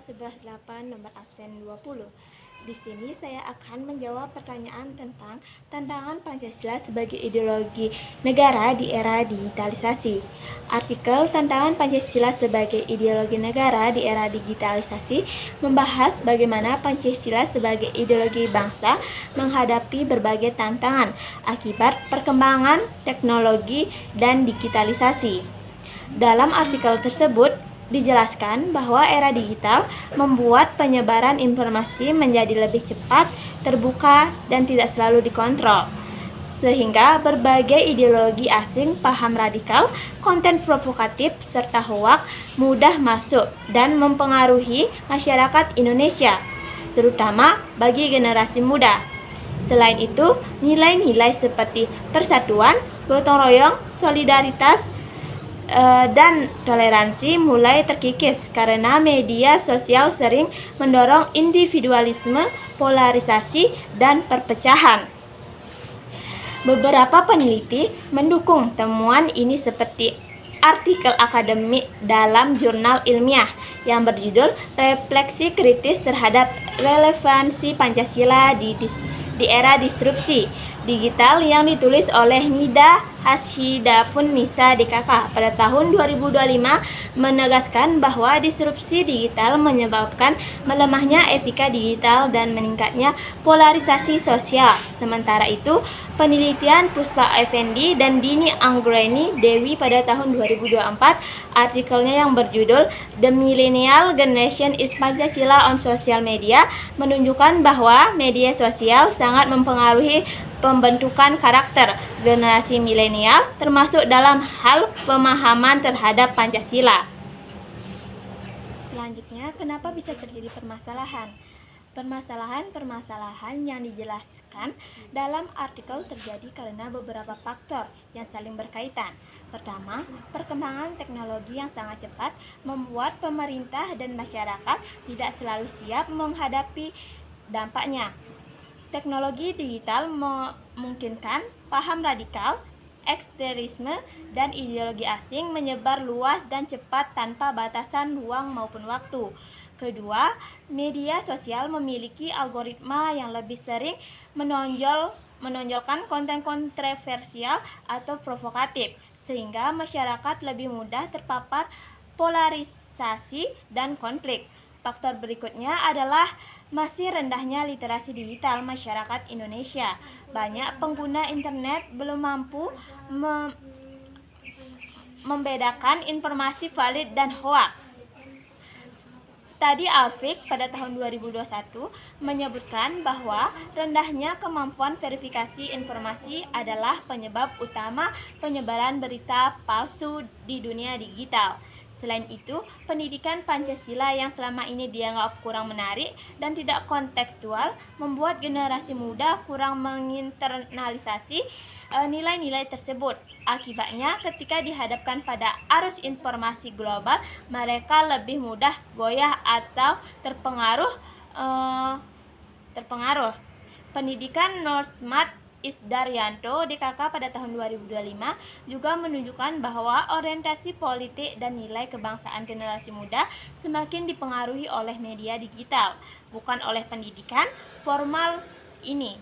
11 8 nomor absen 20. Di sini saya akan menjawab pertanyaan tentang tantangan Pancasila sebagai ideologi negara di era digitalisasi. Artikel Tantangan Pancasila sebagai ideologi negara di era digitalisasi membahas bagaimana Pancasila sebagai ideologi bangsa menghadapi berbagai tantangan akibat perkembangan teknologi dan digitalisasi. Dalam artikel tersebut dijelaskan bahwa era digital membuat penyebaran informasi menjadi lebih cepat, terbuka, dan tidak selalu dikontrol. Sehingga berbagai ideologi asing, paham radikal, konten provokatif, serta hoaks mudah masuk dan mempengaruhi masyarakat Indonesia, terutama bagi generasi muda. Selain itu, nilai-nilai seperti persatuan, gotong royong, solidaritas, dan toleransi mulai terkikis karena media sosial sering mendorong individualisme, polarisasi, dan perpecahan. Beberapa peneliti mendukung temuan ini seperti artikel akademik dalam jurnal ilmiah yang berjudul Refleksi Kritis Terhadap Relevansi Pancasila di Era Disrupsi Digital yang ditulis oleh Nida Hashidafun Nisa DKK pada tahun 2025 menegaskan bahwa disrupsi digital menyebabkan melemahnya etika digital dan meningkatnya polarisasi sosial. Sementara itu, penelitian Puspa Effendi dan Dini Anggreni Dewi pada tahun 2024, artikelnya yang berjudul The Millennial Generation is Pancasila on Social Media menunjukkan bahwa media sosial sangat mempengaruhi pembentukan karakter generasi milenial, termasuk dalam hal pemahaman terhadap Pancasila. Selanjutnya, kenapa bisa terjadi permasalahan? Permasalahan yang dijelaskan dalam artikel terjadi karena beberapa faktor yang saling berkaitan. Pertama, perkembangan teknologi yang sangat cepat membuat pemerintah dan masyarakat tidak selalu siap menghadapi dampaknya. Teknologi digital memungkinkan paham radikal, ekstremisme, dan ideologi asing menyebar luas dan cepat tanpa batasan ruang maupun waktu. Kedua, media sosial memiliki algoritma yang lebih sering menonjolkan konten kontroversial atau provokatif, sehingga masyarakat lebih mudah terpapar polarisasi dan konflik. Faktor berikutnya adalah masih rendahnya literasi digital masyarakat Indonesia. Banyak pengguna internet belum mampu membedakan informasi valid dan hoaks. Studi Alfik pada tahun 2021 menyebutkan bahwa rendahnya kemampuan verifikasi informasi adalah penyebab utama penyebaran berita palsu di dunia digital. Selain itu, pendidikan Pancasila yang selama ini dianggap kurang menarik dan tidak kontekstual membuat generasi muda kurang menginternalisasi nilai-nilai tersebut. Akibatnya, ketika dihadapkan pada arus informasi global, mereka lebih mudah goyah atau terpengaruh. Pendidikan Norsmat Isdaryanto DKK pada tahun 2025 juga menunjukkan bahwa orientasi politik dan nilai kebangsaan generasi muda semakin dipengaruhi oleh media digital, bukan oleh pendidikan formal. Ini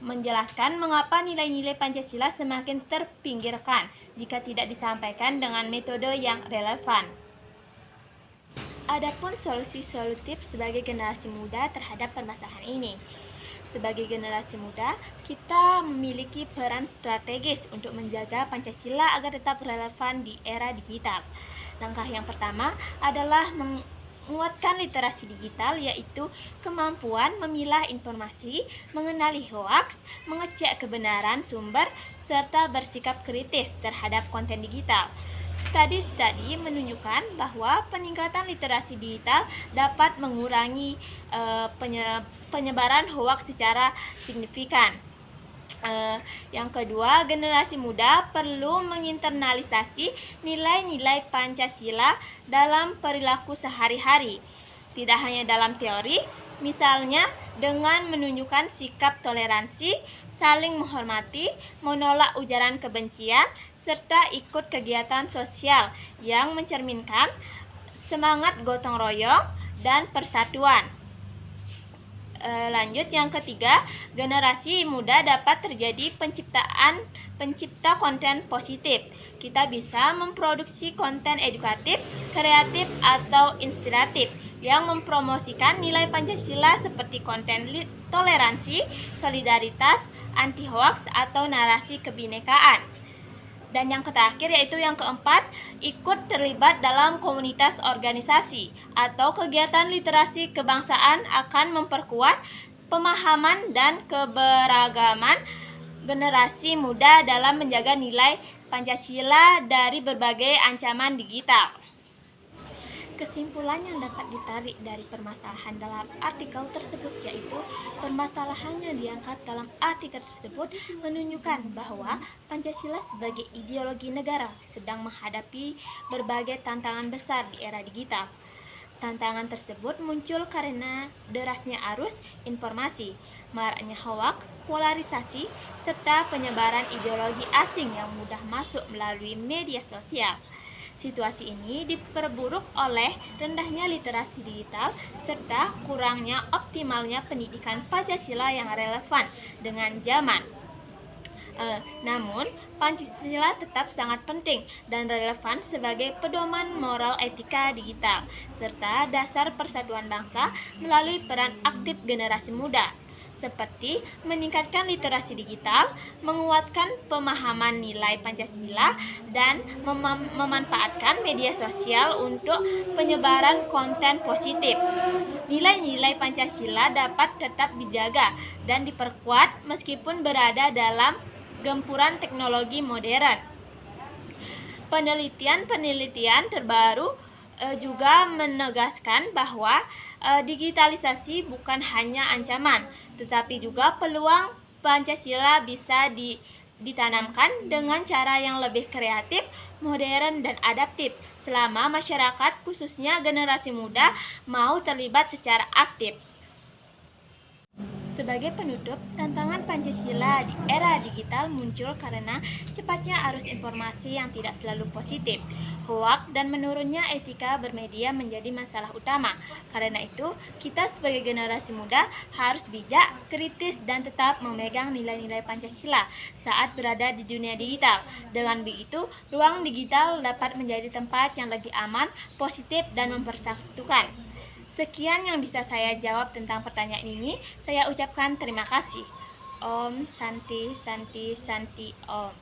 menjelaskan mengapa nilai-nilai Pancasila semakin terpinggirkan jika tidak disampaikan dengan metode yang relevan. Adapun solusi solutif sebagai generasi muda terhadap permasalahan ini. Sebagai generasi muda, kita memiliki peran strategis untuk menjaga Pancasila agar tetap relevan di era digital. Langkah yang pertama adalah menguatkan literasi digital, yaitu kemampuan memilah informasi, mengenali hoaks, mengecek kebenaran sumber, serta bersikap kritis terhadap konten digital. Studi menunjukkan bahwa peningkatan literasi digital dapat mengurangi penyebaran hoaks secara signifikan. Yang kedua, generasi muda perlu menginternalisasi nilai-nilai Pancasila dalam perilaku sehari-hari, tidak hanya dalam teori, misalnya dengan menunjukkan sikap toleransi, saling menghormati, menolak ujaran kebencian, serta ikut kegiatan sosial yang mencerminkan semangat gotong royong dan persatuan. Lanjut yang ketiga, generasi muda dapat terjadi pencipta konten positif. Kita bisa memproduksi konten edukatif, kreatif, atau inspiratif yang mempromosikan nilai Pancasila seperti konten toleransi, solidaritas, anti hoax, atau narasi kebinekaan. Dan yang terakhir yaitu yang keempat, ikut terlibat dalam komunitas organisasi atau kegiatan literasi kebangsaan akan memperkuat pemahaman dan keberagaman generasi muda dalam menjaga nilai Pancasila dari berbagai ancaman digital. Kesimpulan yang dapat ditarik dari permasalahan dalam artikel tersebut yaitu permasalahan yang diangkat dalam artikel tersebut menunjukkan bahwa Pancasila sebagai ideologi negara sedang menghadapi berbagai tantangan besar di era digital. Tantangan tersebut muncul karena derasnya arus informasi, maraknya hoaks, polarisasi, serta penyebaran ideologi asing yang mudah masuk melalui media sosial. Situasi ini diperburuk oleh rendahnya literasi digital serta kurangnya optimalnya pendidikan Pancasila yang relevan dengan zaman. Namun, Pancasila tetap sangat penting dan relevan sebagai pedoman moral etika digital serta dasar persatuan bangsa melalui peran aktif generasi muda, seperti meningkatkan literasi digital, menguatkan pemahaman nilai Pancasila, dan memanfaatkan media sosial untuk penyebaran konten positif. Nilai-nilai Pancasila dapat tetap dijaga dan diperkuat meskipun berada dalam gempuran teknologi modern. Penelitian terbaru juga menegaskan bahwa digitalisasi bukan hanya ancaman, tetapi juga peluang. Pancasila bisa ditanamkan dengan cara yang lebih kreatif, modern, dan adaptif selama masyarakat, khususnya generasi muda, mau terlibat secara aktif. Sebagai penutup, tantangan Pancasila di era digital muncul karena cepatnya arus informasi yang tidak selalu positif, hoaks, dan menurunnya etika bermedia menjadi masalah utama. Karena itu, kita sebagai generasi muda harus bijak, kritis, dan tetap memegang nilai-nilai Pancasila saat berada di dunia digital. Dengan begitu, ruang digital dapat menjadi tempat yang lebih aman, positif, dan mempersatukan. Sekian yang bisa saya jawab tentang pertanyaan ini. Saya ucapkan terima kasih. Om Santi Santi Santi Om.